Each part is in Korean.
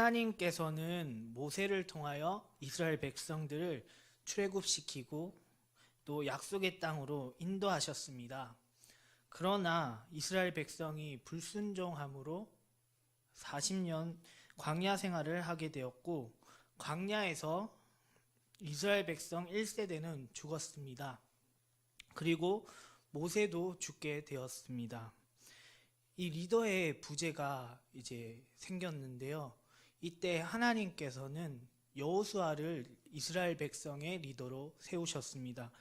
하나님께서는 모세를 통하여 이스라엘 백성들을 출애굽시키고 또 약속의 땅으로 인도하셨습니다. 그러나 이스라엘 백성이 불순종함으로 40년 광야 생활을 하게 되었고, 광야에서 이스라엘 백성 1세대는 죽었습니다. 그리고 모세도 죽게 되었습니다. 이 리더의 부재가 이제 생겼는데요. 이때 하나님께서는 여호수아를 이스라엘 백성의 리더로 세우셨습니다.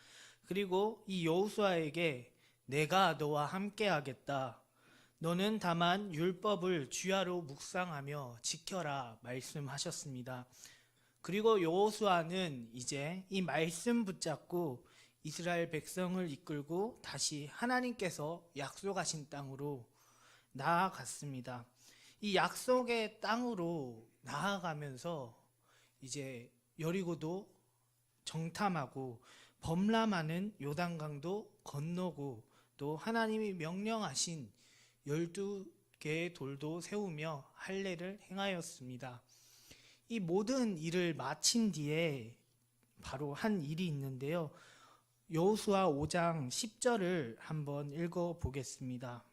그리고 이 여호수아에게 내가 너와 함께 하겠다. 너는 다만 율법을 주야로 묵상하며 지켜라 말씀하셨습니다. 그리고 여호수아는 이제 이 말씀 붙잡고 이스라엘 백성을 이끌고 다시 하나님께서 약속하신 땅으로 나아갔습니다. 이 약속의 땅으로 나아가면서 이제 여리고도 정탐하고 범람하는 요단강도 건너고 또 하나님이 명령하신 12개의 돌도 세우며 할례를 행하였습니다. 이 모든 일을 마친 뒤에 바로 한 일이 있는데요. 여호수아 5장 10절을 한번 읽어 보겠습니다.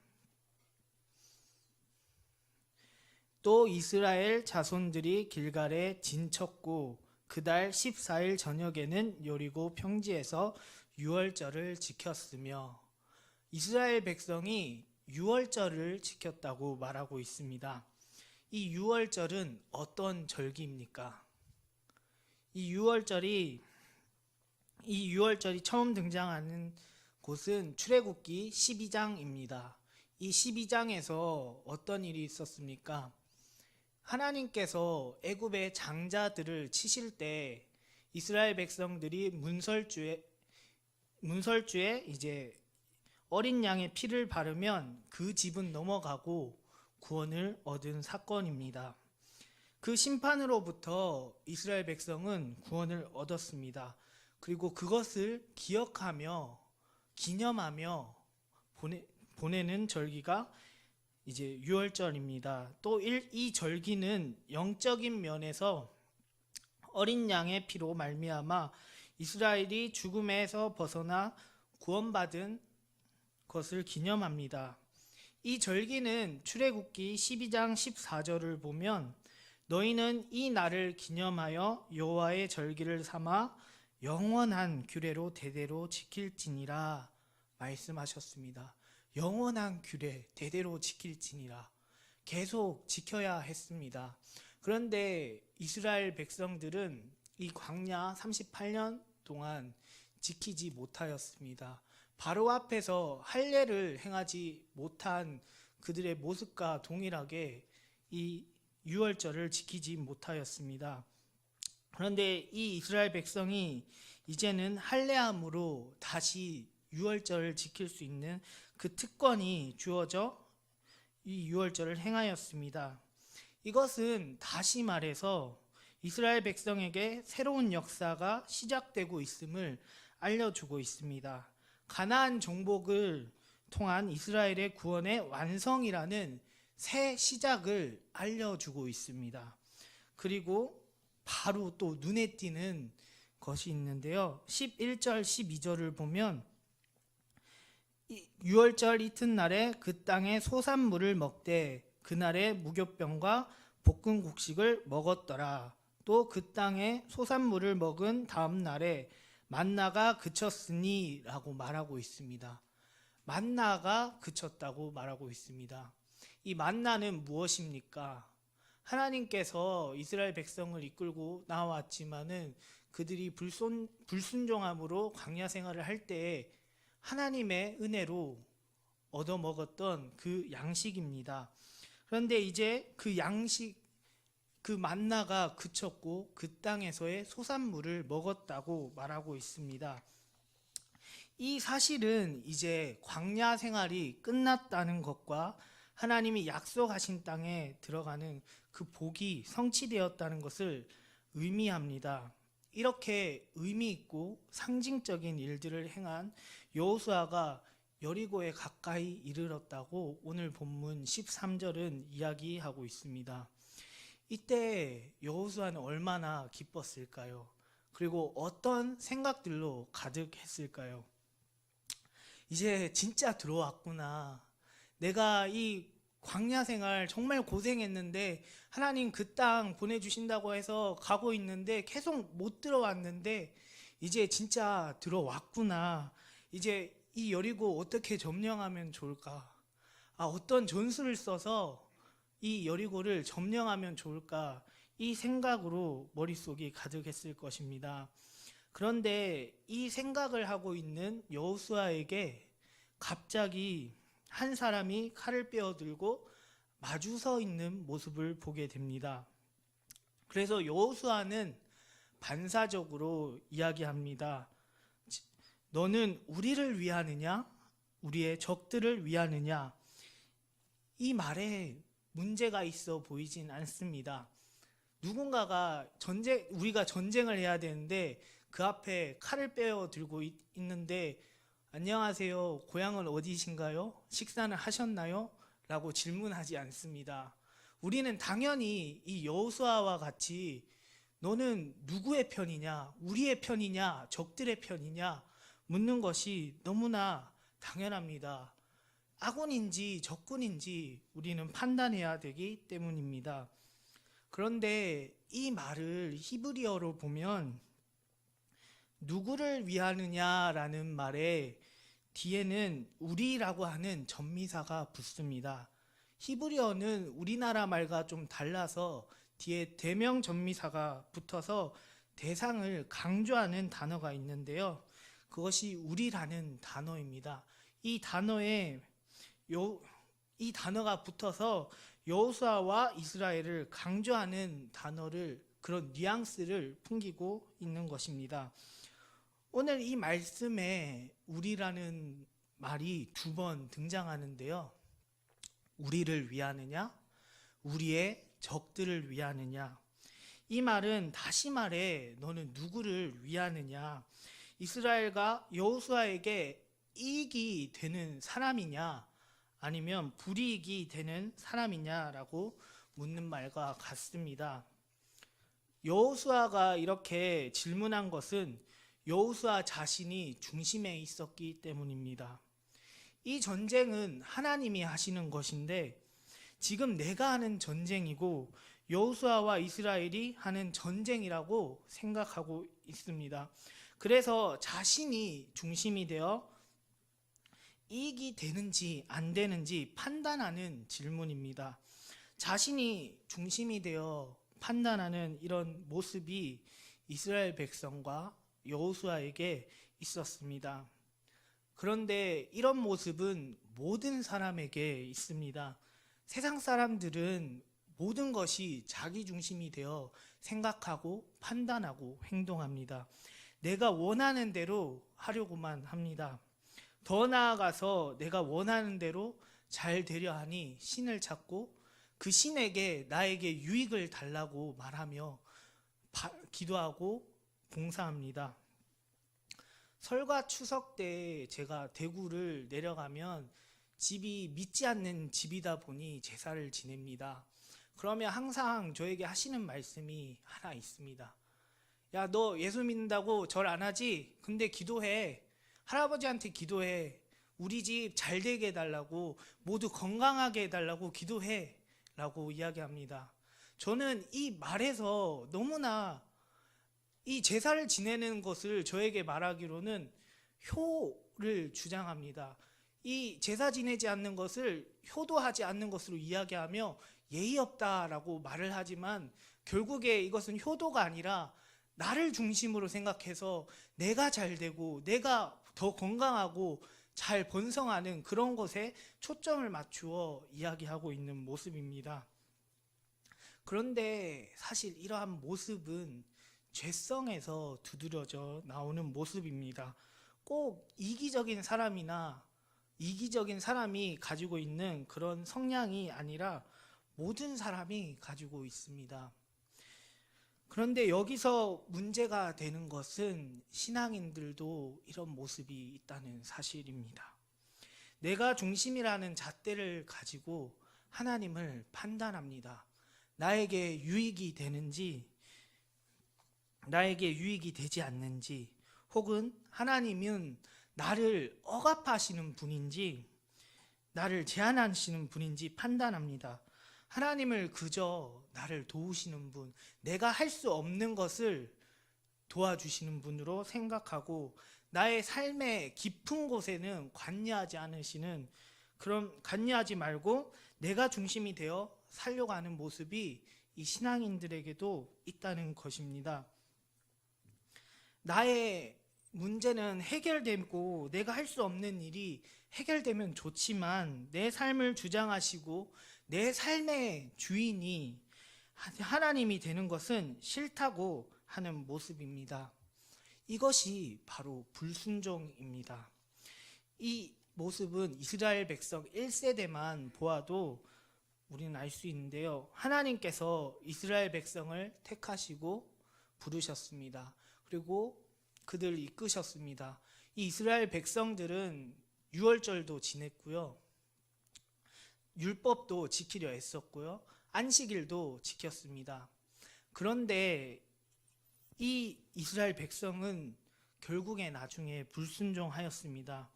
또 이스라엘 자손들이 길갈에 진쳤고 그달 14일 저녁에는 여리고 평지에서 유월절을 지켰으며, 이스라엘 백성이 유월절을 지켰다고 말하고 있습니다. 이 유월절은 어떤 절기입니까? 이 유월절이 처음 등장하는 곳은 출애굽기 12장입니다. 이 12장에서 어떤 일이 있었습니까? 하나님께서 애굽의 장자들을 치실 때 이스라엘 백성들이 문설주에 이제 어린 양의 피를 바르면 그 집은 넘어가고 구원을 얻은 사건입니다. 그 심판으로부터 이스라엘 백성은 구원을 얻었습니다. 그리고 그것을 기억하며 기념하며 보내는 절기가 이제 유월절입니다. 또 이 절기는 영적인 면에서 어린 양의 피로 말미암아 이스라엘이 죽음에서 벗어나 구원받은 것을 기념합니다. 이 절기는 출애굽기 12장 14절을 보면 너희는 이 날을 기념하여 여호와의 절기를 삼아 영원한 규례로 대대로 지킬지니라 말씀하셨습니다. 영원한 규례 대대로 지킬지니라, 계속 지켜야 했습니다. 그런데 이스라엘 백성들은 이 광야 38년 동안 지키지 못하였습니다. 바로 앞에서 할례를 행하지 못한 그들의 모습과 동일하게 이 유월절을 지키지 못하였습니다. 그런데 이 이스라엘 백성이 이제는 할례함으로 다시 유월절을 지킬 수 있는 그 특권이 주어져 이 유월절을 행하였습니다. 이것은 다시 말해서 이스라엘 백성에게 새로운 역사가 시작되고 있음을 알려주고 있습니다. 가나안 정복을 통한 이스라엘의 구원의 완성이라는 새 시작을 알려주고 있습니다. 그리고 바로 또 눈에 띄는 것이 있는데요. 11절 12절을 보면 유월절 이튿날에 그 땅의 소산물을 먹되 그날에 무교병과 볶은 곡식을 먹었더라. 또 그 땅의 소산물을 먹은 다음 날에 만나가 그쳤으니 라고 말하고 있습니다. 만나가 그쳤다고 말하고 있습니다. 이 만나는 무엇입니까? 하나님께서 이스라엘 백성을 이끌고 나왔지만은 그들이 불순종함으로 광야 생활을 할 때에 하나님의 은혜로 얻어먹었던 그 양식입니다. 그런데 이제 그 만나가 그쳤고 그 땅에서의 소산물을 먹었다고 말하고 있습니다. 이 사실은 이제 광야 생활이 끝났다는 것과 하나님이 약속하신 땅에 들어가는 그 복이 성취되었다는 것을 의미합니다. 이렇게 의미 있고 상징적인 일들을 행한 여호수아가 여리고에 가까이 이르렀다고 오늘 본문 13절은 이야기하고 있습니다. 이때 여호수아는 얼마나 기뻤을까요? 그리고 어떤 생각들로 가득했을까요? 이제 진짜 들어왔구나. 내가 이 광야 생활 정말 고생했는데 하나님 그 땅 보내주신다고 해서 가고 있는데 계속 못 들어왔는데 이제 진짜 들어왔구나. 이제 이 여리고 어떻게 점령하면 좋을까? 어떤 전술을 써서 이 여리고를 점령하면 좋을까? 이 생각으로 머릿속이 가득했을 것입니다. 그런데 이 생각을 하고 있는 여호수아에게 갑자기 한 사람이 칼을 빼어들고 마주 서 있는 모습을 보게 됩니다. 그래서 여호수아는 반사적으로 이야기합니다. 너는 우리를 위하느냐? 우리의 적들을 위하느냐? 이 말에 문제가 있어 보이진 않습니다. 누군가가 우리가 전쟁을 해야 되는데 그 앞에 칼을 빼어 들고 있는데 안녕하세요. 고향은 어디신가요? 식사는 하셨나요? 라고 질문하지 않습니다. 우리는 당연히 이 여호수아와 같이 너는 누구의 편이냐? 우리의 편이냐? 적들의 편이냐? 묻는 것이 너무나 당연합니다. 아군인지 적군인지 우리는 판단해야 되기 때문입니다. 그런데 이 말을 히브리어로 보면 누구를 위하느냐라는 말에 뒤에는 우리라고 하는 전미사가 붙습니다. 히브리어는 우리나라 말과 좀 달라서 뒤에 대명 전미사가 붙어서 대상을 강조하는 단어가 있는데요. 그것이 우리라는 단어입니다. 이 단어가 붙어서 여호수아와 이스라엘을 강조하는 단어를 그런 뉘앙스를 풍기고 있는 것입니다. 오늘 이 말씀에 우리라는 말이 2번 등장하는데요. 우리를 위하느냐? 우리의 적들을 위하느냐? 이 말은 다시 말해 너는 누구를 위하느냐? 이스라엘과 여호수아에게 이익이 되는 사람이냐? 아니면 불이익이 되는 사람이냐라고 묻는 말과 같습니다. 여호수아가 이렇게 질문한 것은 여호수아 자신이 중심에 있었기 때문입니다. 이 전쟁은 하나님이 하시는 것인데 지금 내가 하는 전쟁이고 여호수아와 이스라엘이 하는 전쟁이라고 생각하고 있습니다. 그래서 자신이 중심이 되어 이익이 되는지 안 되는지 판단하는 질문입니다. 자신이 중심이 되어 판단하는 이런 모습이 이스라엘 백성과 여호수아에게 있었습니다. 그런데 이런 모습은 모든 사람에게 있습니다. 세상 사람들은 모든 것이 자기 중심이 되어 생각하고 판단하고 행동합니다. 내가 원하는 대로 하려고만 합니다. 더 나아가서 내가 원하는 대로 잘 되려 하니 신을 찾고 그 신에게 나에게 유익을 달라고 말하며 기도하고 봉사합니다. 설과 추석 때 제가 대구를 내려가면 집이 믿지 않는 집이다 보니 제사를 지냅니다. 그러면 항상 저에게 하시는 말씀이 하나 있습니다. 야, 너 예수 믿는다고 절 안 하지? 근데 기도해. 할아버지한테 기도해. 우리 집 잘 되게 해달라고, 모두 건강하게 해달라고 기도해. 라고 이야기합니다. 저는 이 말에서 너무나 이 제사를 지내는 것을 저에게 말하기로는 효를 주장합니다. 이 제사 지내지 않는 것을 효도하지 않는 것으로 이야기하며 예의 없다라고 말을 하지만 결국에 이것은 효도가 아니라 나를 중심으로 생각해서 내가 잘 되고 내가 더 건강하고 잘 번성하는 그런 것에 초점을 맞추어 이야기하고 있는 모습입니다. 그런데 사실 이러한 모습은 죄성에서 두드려져 나오는 모습입니다. 꼭 이기적인 사람이나 이기적인 사람이 가지고 있는 그런 성향이 아니라 모든 사람이 가지고 있습니다. 그런데 여기서 문제가 되는 것은 신앙인들도 이런 모습이 있다는 사실입니다. 내가 중심이라는 잣대를 가지고 하나님을 판단합니다. 나에게 유익이 되는지, 나에게 유익이 되지 않는지, 혹은 하나님은 나를 억압하시는 분인지, 나를 제한하시는 분인지 판단합니다. 하나님을 그저 나를 도우시는 분, 내가 할 수 없는 것을 도와주시는 분으로 생각하고 나의 삶의 깊은 곳에는 관여하지 않으시는, 그런 관여하지 말고 내가 중심이 되어 살려고 하는 모습이 이 신앙인들에게도 있다는 것입니다. 나의 문제는 해결되고 내가 할 수 없는 일이 해결되면 좋지만 내 삶을 주장하시고 내 삶의 주인이 하나님이 되는 것은 싫다고 하는 모습입니다. 이것이 바로 불순종입니다. 이 모습은 이스라엘 백성 1세대만 보아도 우리는 알 수 있는데요. 하나님께서 이스라엘 백성을 택하시고 부르셨습니다. 그리고 그들을 이끄셨습니다. 이 이스라엘 백성들은 유월절도 지냈고요. 율법도 지키려 했었고요. 안식일도 지켰습니다. 그런데 이 이스라엘 백성은 결국에 나중에 불순종하였습니다.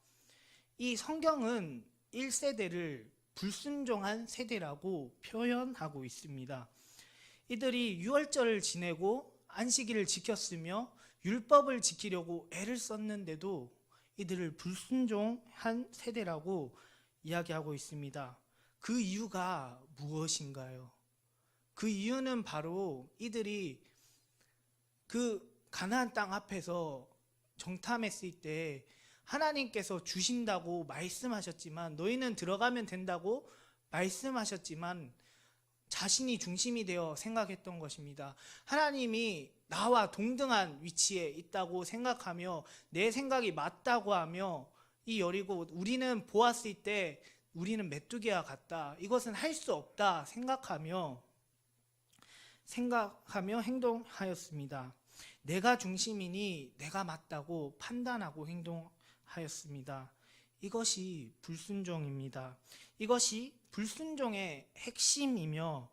이 성경은 1세대를 불순종한 세대라고 표현하고 있습니다. 이들이 유월절을 지내고 안식일을 지켰으며 율법을 지키려고 애를 썼는데도 이들을 불순종한 세대라고 이야기하고 있습니다. 그 이유가 무엇인가요? 그 이유는 바로 이들이 그 가나안 땅 앞에서 정탐했을 때 하나님께서 주신다고 말씀하셨지만, 너희는 들어가면 된다고 말씀하셨지만 자신이 중심이 되어 생각했던 것입니다. 하나님이 나와 동등한 위치에 있다고 생각하며 내 생각이 맞다고 하며, 이 여리고 우리는 보았을 때 우리는 메뚜기와 같다, 이것은 할 수 없다 생각하며 행동하였습니다. 내가 중심이니 내가 맞다고 판단하고 행동하였습니다. 이것이 불순종입니다. 이것이 불순종의 핵심이며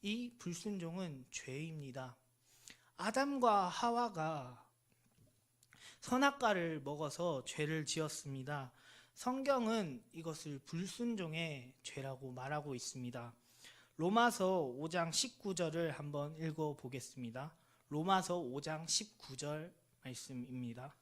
이 불순종은 죄입니다. 아담과 하와가 선악과를 먹어서 죄를 지었습니다. 성경은 이것을 불순종의 죄라고 말하고 있습니다. 로마서 5장 19절을 한번 읽어보겠습니다. 로마서 5장 19절 말씀입니다.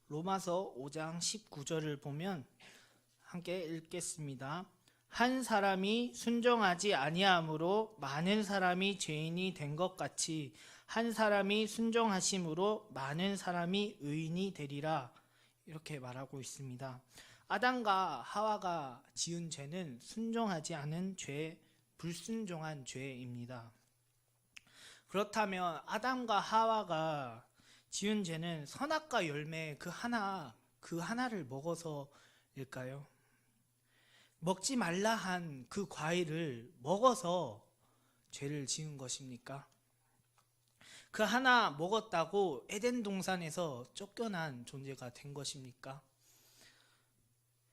로마서 5장 19절을 보면 함께 읽겠습니다. 한 사람이 순종하지 아니함으로 많은 사람이 죄인이 된 것 같이 한 사람이 순종하심으로 많은 사람이 의인이 되리라, 이렇게 말하고 있습니다. 아담과 하와가 지은 죄는 순종하지 않은 죄, 불순종한 죄입니다. 그렇다면 아담과 하와가 지은 죄는 선악과 열매 그 하나를 먹어서일까요? 먹지 말라 한 그 과일을 먹어서 죄를 지은 것입니까? 그 하나 먹었다고 에덴 동산에서 쫓겨난 존재가 된 것입니까?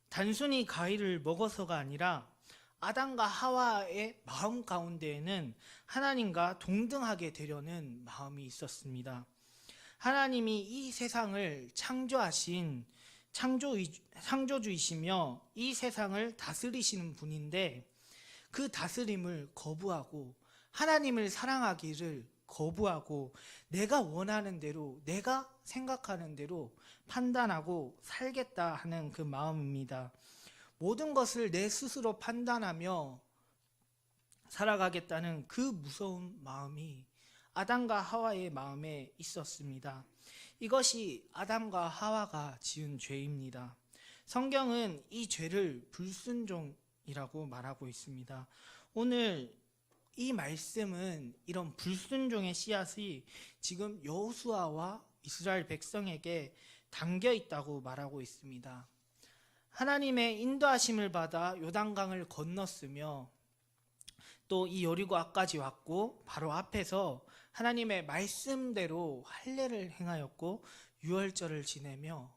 단순히 과일을 먹어서가 아니라 아담과 하와의 마음 가운데에는 하나님과 동등하게 되려는 마음이 있었습니다. 하나님이 이 세상을 창조하신 창조주이시며 이 세상을 다스리시는 분인데, 그 다스림을 거부하고 하나님을 사랑하기를 거부하고 내가 원하는 대로, 내가 생각하는 대로 판단하고 살겠다 하는 그 마음입니다. 모든 것을 내 스스로 판단하며 살아가겠다는 그 무서운 마음이 아담과 하와의 마음에 있었습니다. 이것이 아담과 하와가 지은 죄입니다. 성경은 이 죄를 불순종이라고 말하고 있습니다. 오늘 이 말씀은 이런 불순종의 씨앗이 지금 여호수아와 이스라엘 백성에게 담겨 있다고 말하고 있습니다. 하나님의 인도하심을 받아 요단강을 건넜으며 또 이 여리고 앞까지 왔고 바로 앞에서 하나님의 말씀대로 할례를 행하였고 유월절을 지내며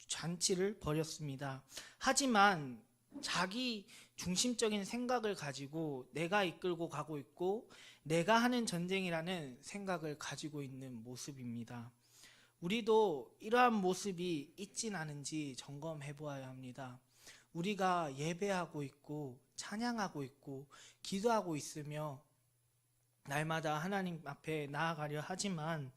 잔치를 벌였습니다. 하지만 자기 중심적인 생각을 가지고 내가 이끌고 가고 있고 내가 하는 전쟁이라는 생각을 가지고 있는 모습입니다. 우리도 이러한 모습이 있진 않은지 점검해 보아야 합니다. 우리가 예배하고 있고 찬양하고 있고 기도하고 있으며 날마다 하나님 앞에 나아가려 하지만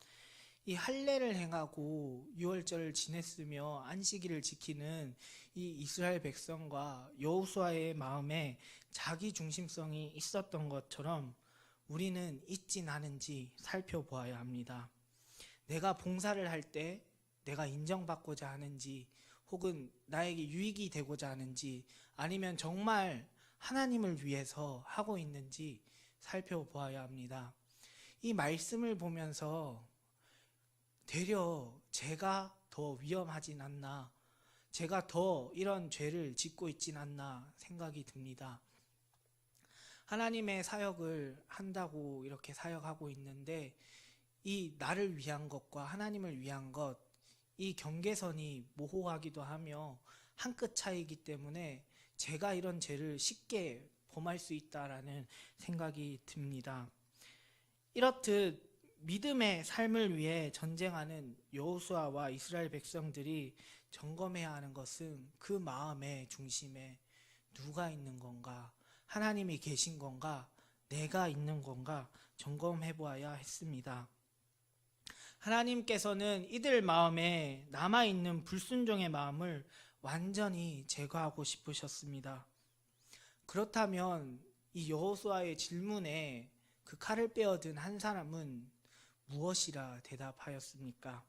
이 할례를 행하고 유월절을 지냈으며 안식일을 지키는 이 이스라엘 백성과 여호수아의 마음에 자기 중심성이 있었던 것처럼 우리는 있진 않은지 살펴보아야 합니다. 내가 봉사를 할 때 내가 인정받고자 하는지 혹은 나에게 유익이 되고자 하는지 아니면 정말 하나님을 위해서 하고 있는지 살펴보아야 합니다. 이 말씀을 보면서 되려 제가 더 위험하진 않나, 제가 더 이런 죄를 짓고 있진 않나 생각이 듭니다. 하나님의 사역을 한다고 이렇게 사역하고 있는데 이 나를 위한 것과 하나님을 위한 것, 이 경계선이 모호하기도 하며 한 끗 차이기 때문에 제가 이런 죄를 쉽게 범할 수 있다라는 생각이 듭니다. 이렇듯 믿음의 삶을 위해 전쟁하는 여호수아와 이스라엘 백성들이 점검해야 하는 것은 그 마음의 중심에 누가 있는 건가, 하나님이 계신 건가, 내가 있는 건가 점검해 보아야 했습니다. 하나님께서는 이들 마음에 남아있는 불순종의 마음을 완전히 제거하고 싶으셨습니다. 그렇다면 이 여호수아의 질문에 그 칼을 빼어든 한 사람은 무엇이라 대답하였습니까?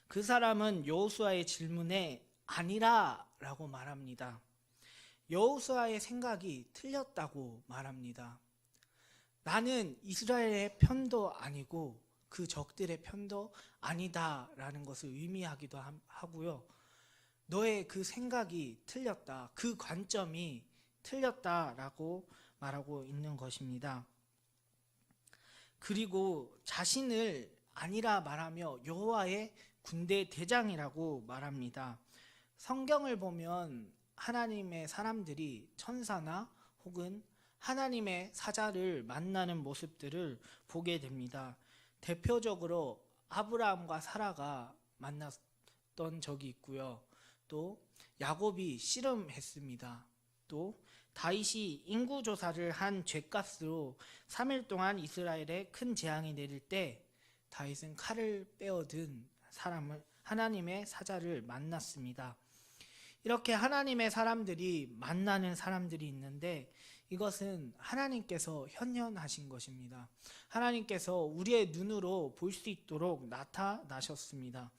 그 사람은 여호수아의 질문에 아니라 라고 말합니다. 여호수아의 생각이 틀렸다고 말합니다. 나는 이스라엘의 편도 아니고 그 적들의 편도 아니다라는 것을 의미하기도 하고요. 너의 그 생각이 틀렸다, 그 관점이 틀렸다라고 말하고 있는 것입니다. 그리고 자신을 아니라 말하며 여호와의 군대 대장이라고 말합니다. 성경을 보면 하나님의 사람들이 천사나 혹은 하나님의 사자를 만나는 모습들을 보게 됩니다. 대표적으로 아브라함과 사라가 만났던 적이 있고요. 또 야곱이 씨름했습니다. 또 다윗이 인구조사를 한 죗값으로 3일 동안 이스라엘에 큰 재앙이 내릴 때 다윗은 칼을 빼어든 사람을, 하나님의 사자를 만났습니다. 이렇게 하나님의 사람들이 만나는 사람들이 있는데 이것은 하나님께서 현현하신 것입니다. 하나님께서 우리의 눈으로 볼 수 있도록 나타나셨습니다.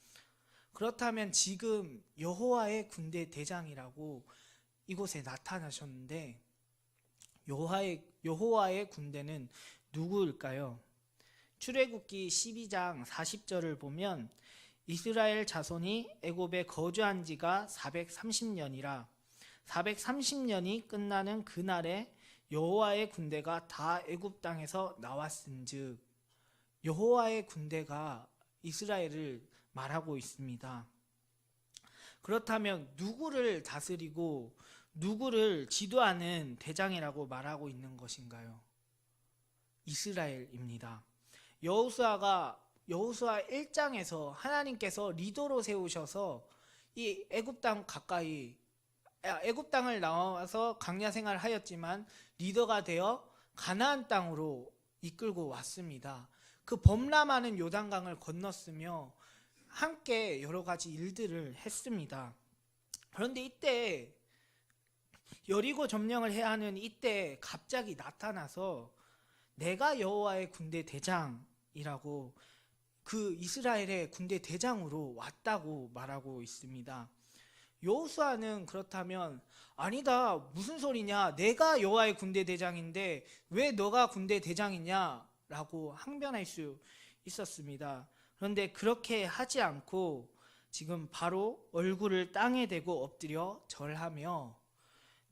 그렇다면 지금 여호와의 군대 대장이라고 이곳에 나타나셨는데 여호와의 군대는 누구일까요? 출애굽기 12장 40절을 보면 이스라엘 자손이 애굽에 거주한 지가 430년이라 430년이 끝나는 그날에 여호와의 군대가 다 애굽 땅에서 나왔은즉 여호와의 군대가 이스라엘을 말하고 있습니다. 그렇다면 누구를 다스리고 누구를 지도하는 대장이라고 말하고 있는 것인가요? 이스라엘입니다. 여호수아 1장에서 하나님께서 리더로 세우셔서 이 애굽 땅을 나와서 광야 생활을 하였지만 리더가 되어 가나안 땅으로 이끌고 왔습니다. 그 범람하는 요단강을 건넜으며 함께 여러 가지 일들을 했습니다. 그런데 이때 여리고 점령을 해야 하는 이때 갑자기 나타나서 내가 여호와의 군대 대장이라고 그 이스라엘의 군대 대장으로 왔다고 말하고 있습니다. 여호수아는 그렇다면 아니다, 무슨 소리냐, 내가 여호와의 군대 대장인데 왜 너가 군대 대장이냐 라고 항변할 수 있었습니다. 그런데 그렇게 하지 않고 지금 바로 얼굴을 땅에 대고 엎드려 절하며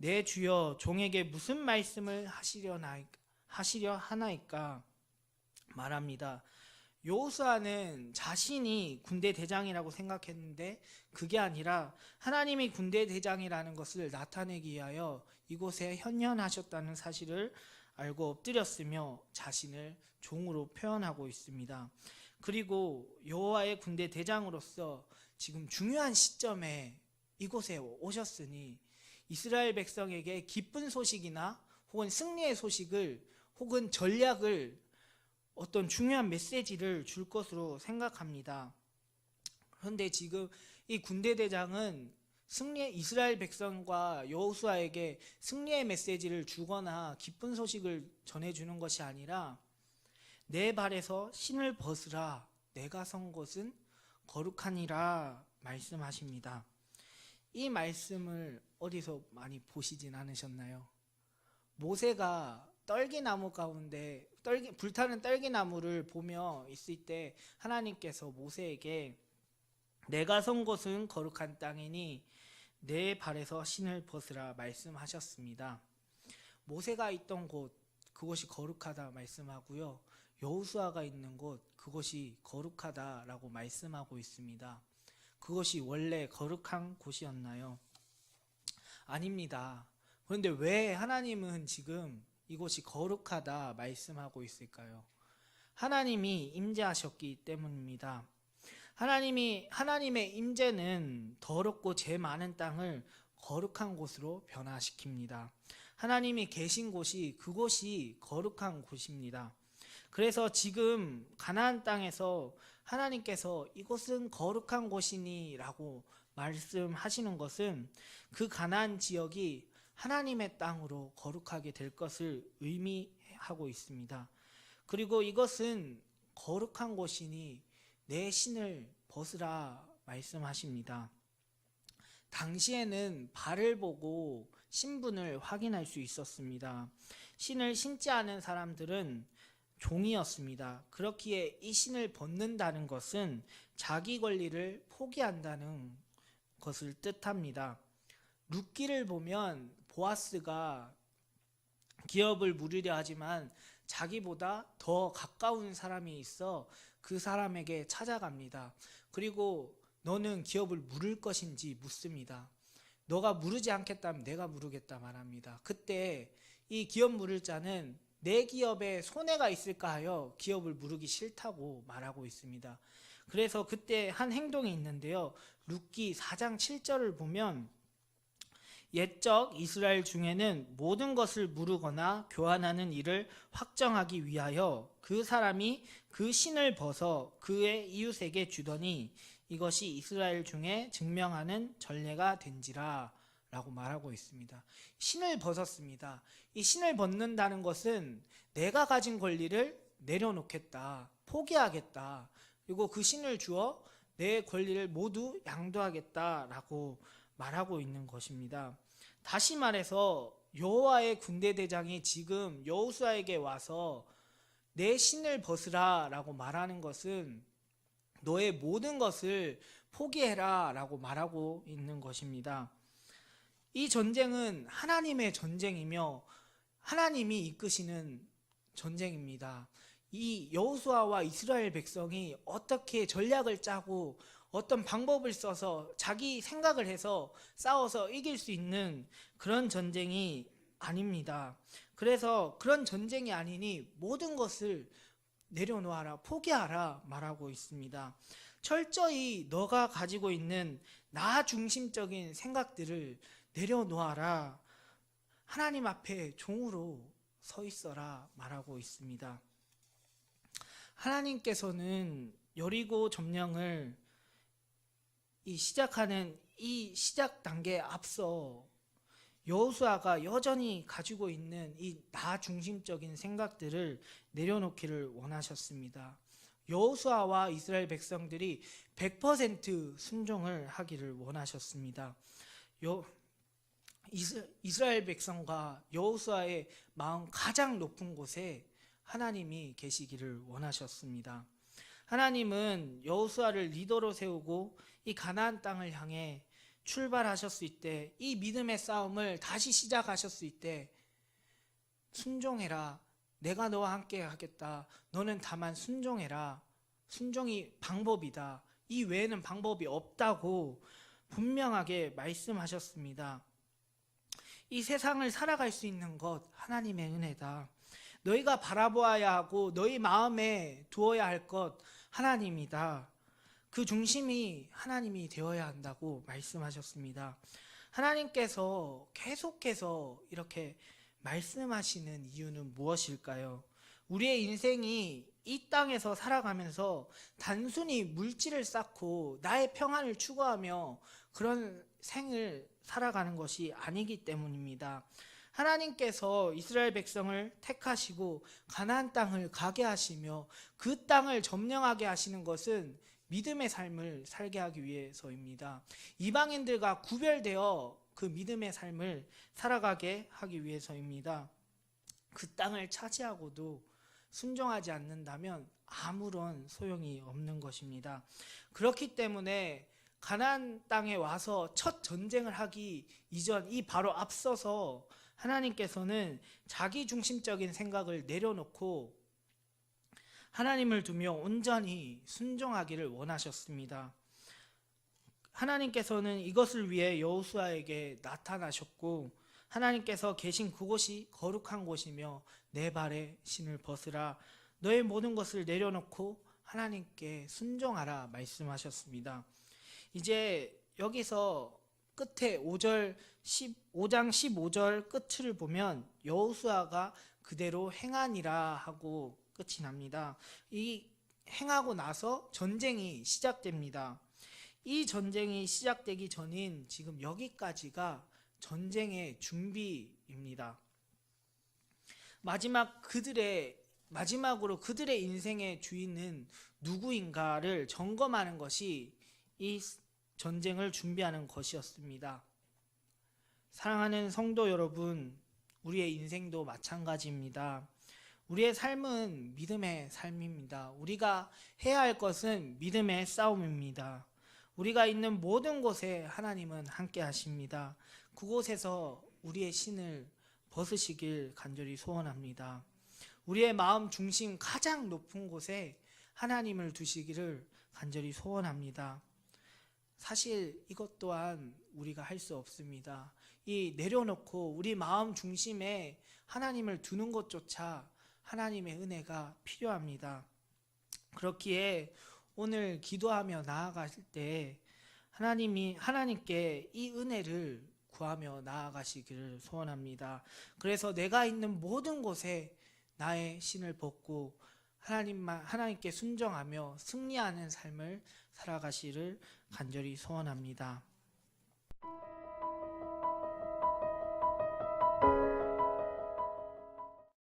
내 주여 종에게 무슨 말씀을 하시려 하나이까 말합니다. 여호수아는 자신이 군대 대장이라고 생각했는데 그게 아니라 하나님이 군대 대장이라는 것을 나타내기 위하여 이곳에 현현하셨다는 사실을 알고 엎드렸으며 자신을 종으로 표현하고 있습니다. 그리고 여호와의 군대 대장으로서 지금 중요한 시점에 이곳에 오셨으니 이스라엘 백성에게 기쁜 소식이나 혹은 승리의 소식을 혹은 전략을 어떤 중요한 메시지를 줄 것으로 생각합니다. 그런데 지금 이 군대 대장은 이스라엘 백성과 여호수아에게 승리의 메시지를 주거나 기쁜 소식을 전해주는 것이 아니라 내 발에서 신을 벗으라 내가 선 곳은 거룩하니라 말씀하십니다. 이 말씀을 어디서 많이 보시진 않으셨나요? 모세가 떨기나무 가운데 불타는 떨기나무를 보며 있을 때 하나님께서 모세에게 내가 선 곳은 거룩한 땅이니 내 발에서 신을 벗으라 말씀하셨습니다. 모세가 있던 곳 그곳이 거룩하다 말씀하고요. 여호수아가 있는 곳 그곳이 거룩하다라고 말씀하고 있습니다. 그것이 원래 거룩한 곳이었나요? 아닙니다. 그런데 왜 하나님은 지금 이곳이 거룩하다 말씀하고 있을까요? 하나님이 임재하셨기 때문입니다. 하나님의 임재는 더럽고 죄 많은 땅을 거룩한 곳으로 변화시킵니다. 하나님이 계신 곳이 그곳이 거룩한 곳입니다. 그래서 지금 가나안 땅에서 하나님께서 이곳은 거룩한 곳이니 라고 말씀하시는 것은 그 가나안 지역이 하나님의 땅으로 거룩하게 될 것을 의미하고 있습니다. 그리고 이것은 거룩한 곳이니 내 신을 벗으라 말씀하십니다. 당시에는 발을 보고 신분을 확인할 수 있었습니다. 신을 신지 않은 사람들은 종이었습니다. 그렇기에 이 신을 벗는다는 것은 자기 권리를 포기한다는 것을 뜻합니다. 룻기를 보면 보아스가 기업을 물으려 하지만 자기보다 더 가까운 사람이 있어 그 사람에게 찾아갑니다. 그리고 너는 기업을 물을 것인지 묻습니다. 너가 물으지 않겠다면 내가 물으겠다 말합니다. 그때 이 기업 물을 자는 내 기업에 손해가 있을까 하여 기업을 물으기 싫다고 말하고 있습니다. 그래서 그때 한 행동이 있는데요. 룻기 4장 7절을 보면 옛적 이스라엘 중에는 모든 것을 물으거나 교환하는 일을 확정하기 위하여 그 사람이 그 신을 벗어 그의 이웃에게 주더니 이것이 이스라엘 중에 증명하는 전례가 된지라 라고 말하고 있습니다. 신을 벗었습니다. 이 신을 벗는다는 것은 내가 가진 권리를 내려놓겠다, 포기하겠다, 그리고 그 신을 주어 내 권리를 모두 양도하겠다라고 말하고 있는 것입니다. 다시 말해서 여호와의 군대 대장이 지금 여호수아에게 와서 내 신을 벗으라 라고 말하는 것은 너의 모든 것을 포기해라 라고 말하고 있는 것입니다. 이 전쟁은 하나님의 전쟁이며 하나님이 이끄시는 전쟁입니다. 이 여호수아와 이스라엘 백성이 어떻게 전략을 짜고 어떤 방법을 써서 자기 생각을 해서 싸워서 이길 수 있는 그런 전쟁이 아닙니다. 그래서 그런 전쟁이 아니니 모든 것을 내려놓아라, 포기하라 말하고 있습니다. 철저히 너가 가지고 있는 나 중심적인 생각들을 내려놓아라. 하나님 앞에 종으로 서 있어라 말하고 있습니다. 하나님께서는 여리고 점령을 시작하는 이 시작 단계에 앞서 여호수아가 여전히 가지고 있는 이 나 중심적인 생각들을 내려놓기를 원하셨습니다. 여호수아와 이스라엘 백성들이 100% 순종을 하기를 원하셨습니다. 이스라엘 백성과 여호수아의 마음 가장 높은 곳에 하나님이 계시기를 원하셨습니다. 하나님은 여호수아를 리더로 세우고 이 가나안 땅을 향해 출발하셨을 때, 이 믿음의 싸움을 다시 시작하셨을 때 순종해라. 내가 너와 함께 하겠다. 너는 다만 순종해라. 순종이 방법이다. 이 외에는 방법이 없다고 분명하게 말씀하셨습니다. 이 세상을 살아갈 수 있는 것 하나님의 은혜다. 너희가 바라보아야 하고 너희 마음에 두어야 할 것 하나님이다. 그 중심이 하나님이 되어야 한다고 말씀하셨습니다. 하나님께서 계속해서 이렇게 말씀하시는 이유는 무엇일까요? 우리의 인생이 이 땅에서 살아가면서 단순히 물질을 쌓고 나의 평안을 추구하며 그런 생을 살아가는 것이 아니기 때문입니다. 하나님께서 이스라엘 백성을 택하시고 가나안 땅을 가게 하시며 그 땅을 점령하게 하시는 것은 믿음의 삶을 살게 하기 위해서입니다. 이방인들과 구별되어 그 믿음의 삶을 살아가게 하기 위해서입니다. 그 땅을 차지하고도 순종하지 않는다면 아무런 소용이 없는 것입니다. 그렇기 때문에 가나안 땅에 와서 첫 전쟁을 하기 이전, 이 바로 앞서서 하나님께서는 자기 중심적인 생각을 내려놓고 하나님을 두며 온전히 순종하기를 원하셨습니다. 하나님께서는 이것을 위해 여호수아에게 나타나셨고, 하나님께서 계신 그곳이 거룩한 곳이며 내 발에 신을 벗으라. 너의 모든 것을 내려놓고 하나님께 순종하라 말씀하셨습니다. 이제 여기서 끝에 5장 15절 끝을 보면 여호수아가 그대로 행하니라 하고 끝이 납니다. 이 행하고 나서 전쟁이 시작됩니다. 이 전쟁이 시작되기 전인 지금 여기까지가 전쟁의 준비입니다. 마지막으로 그들의 인생의 주인은 누구인가를 점검하는 것이 이 전쟁을 준비하는 것이었습니다. 사랑하는 성도 여러분, 우리의 인생도 마찬가지입니다. 우리의 삶은 믿음의 삶입니다. 우리가 해야 할 것은 믿음의 싸움입니다. 우리가 있는 모든 곳에 하나님은 함께 하십니다. 그곳에서 우리의 신을 벗으시길 간절히 소원합니다. 우리의 마음 중심 가장 높은 곳에 하나님을 두시기를 간절히 소원합니다. 사실 이것 또한 우리가 할 수 없습니다. 이 내려놓고 우리 마음 중심에 하나님을 두는 것조차 하나님의 은혜가 필요합니다. 그렇기에 오늘 기도하며 나아갈 때 하나님께 이 은혜를 구하며 나아가시기를 소원합니다. 그래서 내가 있는 모든 곳에 나의 신을 벗고 하나님께 순종하며 승리하는 삶을 살아가시를 간절히 소원합니다.